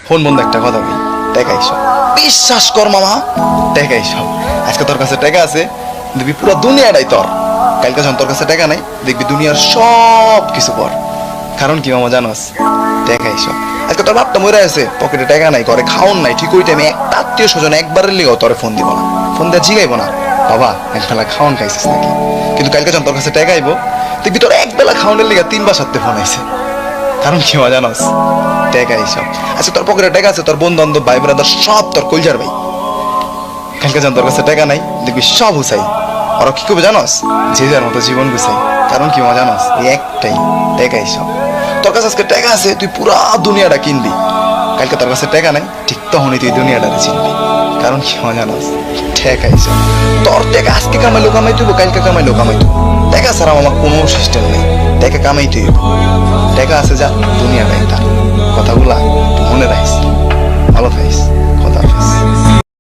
Phone বন্ধ একটা কথা বলি, টাকাই সব। বিশ্বাস কর মামা, টাকাই সব। আজকে তোর কাছে টাকা আছে, দেখবি পুরো দুনিয়াটাই তোর। কালকে যখন তোর কাছে টাকা নাই, দেখবি দুনিয়ার সব কিছু পর। কারণ কি মামা জানোস? টাকাই সব। আজকে তোর বাপটা মরে আছে, পকেটে টাকা নাই, ঘরে খাওন নাই, ঠিক ওই টাইমে একটা আত্মীয় স্বজন একবারের লিগেও তোরে ফোন দিব না, ফোন দিয়ে জিগাইব না বাবা এক বেলা খাওন খাইছিস নাকি। কিন্তু কালকে যখন তোর কাছে টাকা আইব, দেখবি তোর এক বেলা খাওয়ানোর লিগা 3 বার 7 ফোন আইছে। কারণ কি মা জানোস? টাকাই সব। আচ্ছা তোর পকেটে টাকা আছে, তোর বন্ধু বান্ধব ভাই ব্রাদার সব তোর কলজার ভাই। কালকে যখন তোর কাছে টাকা নাই, দেখবি সব হুসাই। ওরা কি করবে জানোস? যে যার মতো জীবন গুছাই। কারণ কি মা জানোস? এই একটাই, টাকাই সব। তোর কাছে আজকে টাকা আছে, তুই পুরা দুনিয়াটা কিনবি। কালকে তোর কাছে টাকা নাই, ঠিক তখনই তুই দুনিয়াটারে চিনবি। কারণ কি মা জানোস? টাকাই সব। তোর টাকা আজকে কামাইলো কামাইতে হইব, কালকে কামাইলো কামাইতে হইব। টাকা ছাড়া আমার কোনো সিস্টেম নেই। টাকা কামাইতে হইব। টাকা আছে যা, দুনিয়াটাই তার। কথাগুলা মনে